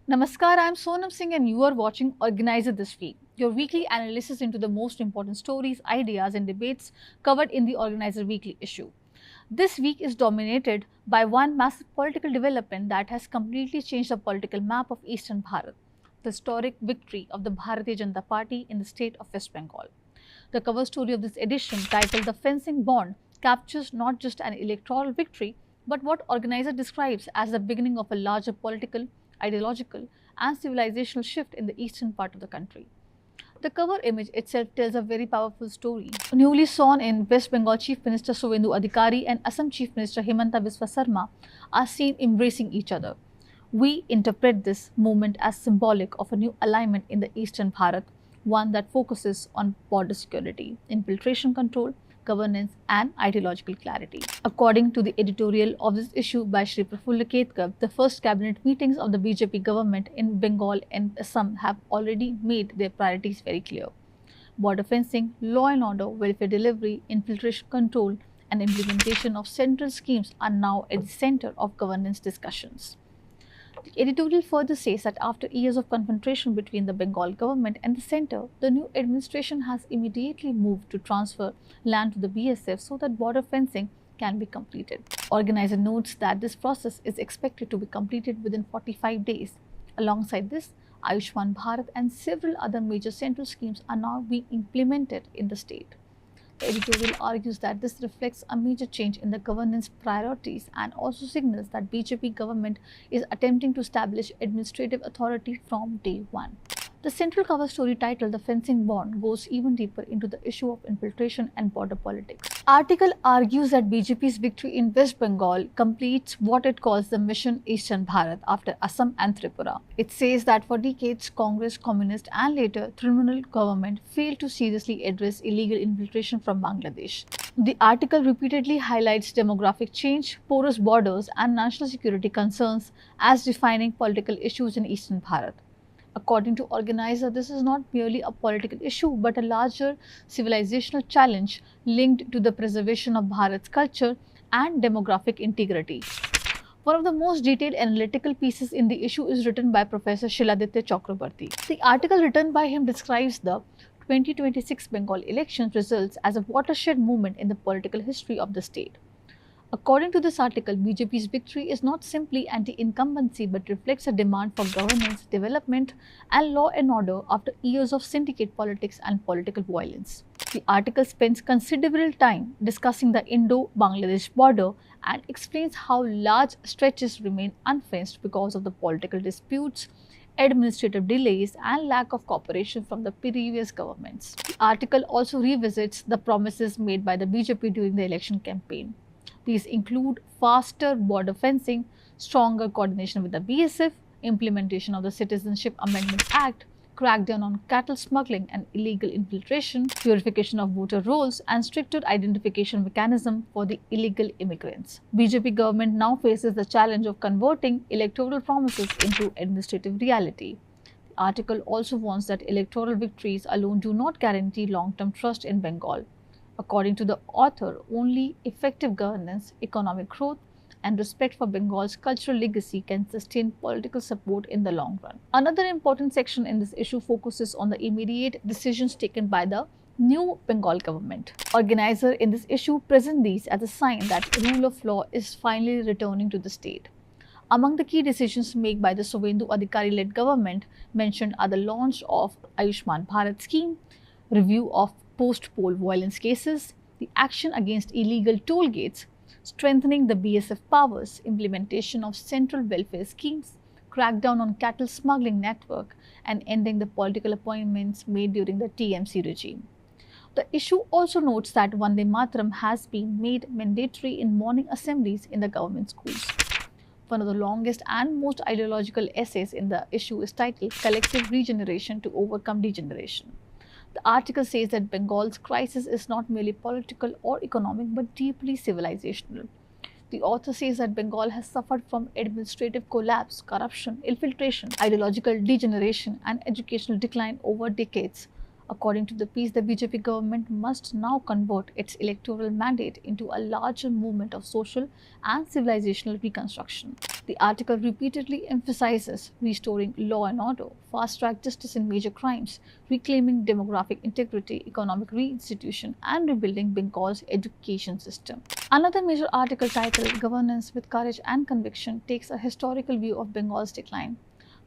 Namaskar, I'm Sonam Singh and you are watching Organizer This Week, your weekly analysis into the most important stories, ideas and debates covered in the Organizer Weekly issue. This week is dominated by one massive political development that has completely changed the political map of Eastern Bharat, the historic victory of the Bharatiya Janata Party in the state of West Bengal. The cover story of this edition, titled The Fencing Bond, captures not just an electoral victory, but what organizer describes as the beginning of a larger political, ideological, and civilizational shift in the eastern part of the country. The cover image itself tells a very powerful story. Newly sworn in West Bengal Chief Minister Suvendu Adhikari and Assam Chief Minister Himanta Biswa Sarma are seen embracing each other. We interpret this movement as symbolic of a new alignment in the Eastern Bharat, one that focuses on border security, infiltration control, governance, and ideological clarity. According to the editorial of this issue by Shri Prafulla Ketkar, the first cabinet meetings of the BJP government in Bengal and Assam have already made their priorities very clear. Border fencing, law and order, welfare delivery, infiltration control, and implementation of central schemes are now at the center of governance discussions. The editorial further says that after years of confrontation between the Bengal government and the centre, the new administration has immediately moved to transfer land to the BSF so that border fencing can be completed. Organizer notes that this process is expected to be completed within 45 days. Alongside this, Ayushman Bharat and several other major central schemes are now being implemented in the state. The editorial argues that this reflects a major change in the governance priorities and also signals that BJP government is attempting to establish administrative authority from day one. The central cover story, titled The Fencing Bond, goes even deeper into the issue of infiltration and border politics. Article argues that BJP's victory in West Bengal completes what it calls the Mission Eastern Bharat after Assam and Tripura. It says that for decades, Congress, Communist and later Trinamool government failed to seriously address illegal infiltration from Bangladesh. The article repeatedly highlights demographic change, porous borders and national security concerns as defining political issues in Eastern Bharat. According to organizer, this is not merely a political issue but a larger civilizational challenge linked to the preservation of Bharat's culture and demographic integrity. One of the most detailed analytical pieces in the issue is written by Professor Shiladitya Chakrabarti. The article written by him describes the 2026 Bengal elections results as a watershed moment in the political history of the state. According to this article, BJP's victory is not simply anti-incumbency but reflects a demand for governance, development and law and order after years of syndicate politics and political violence. The article spends considerable time discussing the Indo-Bangladesh border and explains how large stretches remain unfenced because of the political disputes, administrative delays and lack of cooperation from the previous governments. The article also revisits the promises made by the BJP during the election campaign. These include faster border fencing, stronger coordination with the BSF, implementation of the Citizenship Amendment Act, crackdown on cattle smuggling and illegal infiltration, purification of voter rolls, and stricter identification mechanism for the illegal immigrants. BJP government now faces the challenge of converting electoral promises into administrative reality. The article also warns that electoral victories alone do not guarantee long-term trust in Bengal. According to the author, only effective governance, economic growth, and respect for Bengal's cultural legacy can sustain political support in the long run. Another important section in this issue focuses on the immediate decisions taken by the new Bengal government. Organizer in this issue present these as a sign that rule of law is finally returning to the state. Among the key decisions made by the Suvendu Adhikari-led government mentioned are the launch of Ayushman Bharat scheme, review of post-poll violence cases, the action against illegal toll gates, strengthening the BSF powers, implementation of central welfare schemes, crackdown on cattle smuggling network, and ending the political appointments made during the TMC regime. The issue also notes that Vande Mataram has been made mandatory in morning assemblies in the government schools. One of the longest and most ideological essays in the issue is titled Collective Regeneration to Overcome Degeneration. The article says that Bengal's crisis is not merely political or economic but deeply civilizational. The author says that Bengal has suffered from administrative collapse, corruption, infiltration, ideological degeneration, and educational decline over decades. According to the piece, the BJP government must now convert its electoral mandate into a larger movement of social and civilizational reconstruction. The article repeatedly emphasizes restoring law and order, fast track justice in major crimes, reclaiming demographic integrity, economic reinstitution, and rebuilding Bengal's education system. Another major article titled Governance with Courage and Conviction takes a historical view of Bengal's decline.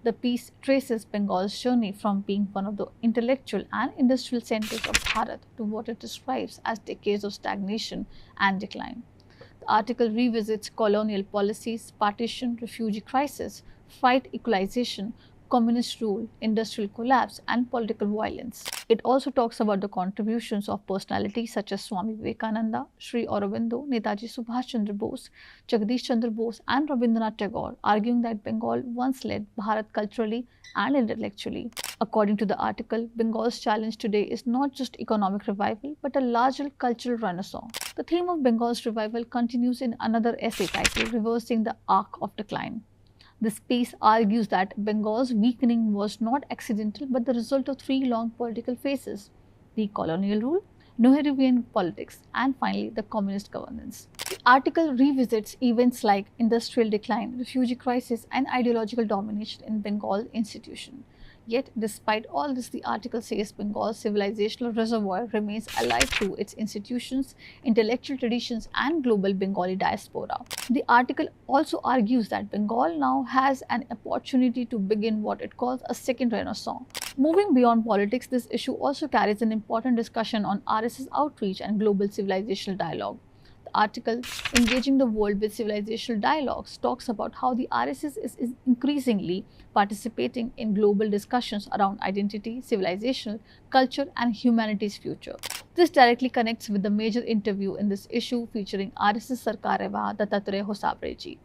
The piece traces Bengal's journey from being one of the intellectual and industrial centers of Bharat to what it describes as decades of stagnation and decline. The article revisits colonial policies, partition, refugee crisis, fight equalization, communist rule, industrial collapse, and political violence. It also talks about the contributions of personalities such as Swami Vivekananda, Sri Aurobindo, Netaji Subhash Chandra Bose, Jagdish Chandra Bose, and Rabindranath Tagore, arguing that Bengal once led Bharat culturally and intellectually. According to the article, Bengal's challenge today is not just economic revival but a larger cultural renaissance. The theme of Bengal's revival continues in another essay titled Reversing the Arc of Decline. This piece argues that Bengal's weakening was not accidental but the result of three long political phases: the colonial rule, Nehruvian politics, and finally the communist governance. The article revisits events like industrial decline, refugee crisis, and ideological domination in Bengal institution. Yet, despite all this, the article says Bengal's civilizational reservoir remains alive through its institutions, intellectual traditions, and global Bengali diaspora. The article also argues that Bengal now has an opportunity to begin what it calls a second renaissance. Moving beyond politics, this issue also carries an important discussion on RSS outreach and global civilizational dialogue. The article, Engaging the World with Civilizational Dialogues, talks about how the RSS is increasingly participating in global discussions around identity, civilization, culture, and humanity's future. This directly connects with the major interview in this issue featuring RSS Sarkareva Dattatreya Hosabreji.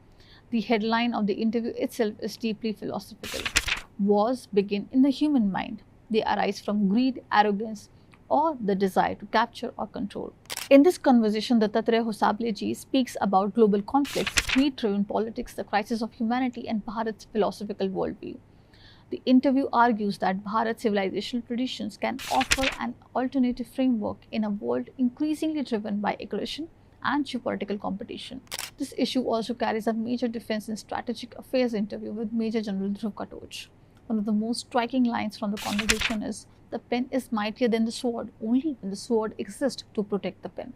The headline of the interview itself is deeply philosophical. Wars begin in the human mind. They arise from greed, arrogance, or the desire to capture or control. In this conversation, Dattatreya Hosabreji speaks about global conflicts, greed-driven politics, the crisis of humanity, and Bharat's philosophical worldview. The interview argues that Bharat's civilizational traditions can offer an alternative framework in a world increasingly driven by aggression and geopolitical competition. This issue also carries a major defense and strategic affairs interview with Major General Dhruv Katoj. One of the most striking lines from the conversation is, "The pen is mightier than the sword only when the sword exists to protect the pen."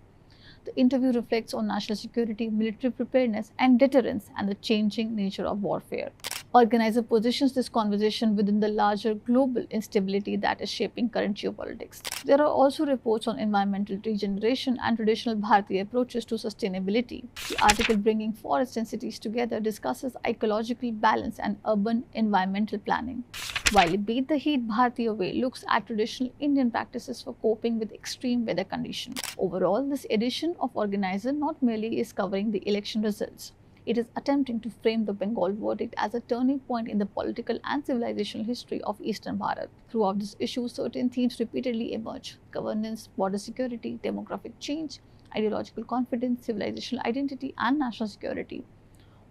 The interview reflects on national security, military preparedness, and deterrence, and the changing nature of warfare. Organizer positions this conversation within the larger global instability that is shaping current geopolitics. There are also reports on environmental regeneration and traditional Bharatiya approaches to sustainability. The article, Bringing Forests and Cities Together, discusses ecological balance and urban environmental planning, while Beat the Heat Bharatiya Way looks at traditional Indian practices for coping with extreme weather conditions. Overall, this edition of Organizer not merely is covering the election results, it is attempting to frame the Bengal verdict as a turning point in the political and civilizational history of Eastern Bharat. Throughout this issue, certain themes repeatedly emerge: governance, border security, demographic change, ideological confidence, civilizational identity, and national security.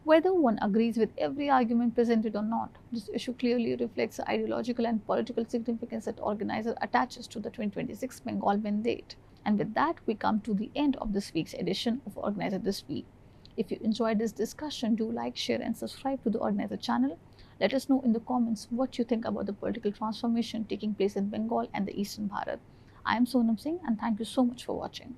Whether one agrees with every argument presented or not, this issue clearly reflects the ideological and political significance that Organizer attaches to the 2026 Bengal mandate. And with that, we come to the end of this week's edition of Organizer This Week. If you enjoyed this discussion, do like, share, and subscribe to the Organizer channel. Let us know in the comments what you think about the political transformation taking place in Bengal and the Eastern Bharat. I am Sonam Singh, and thank you so much for watching.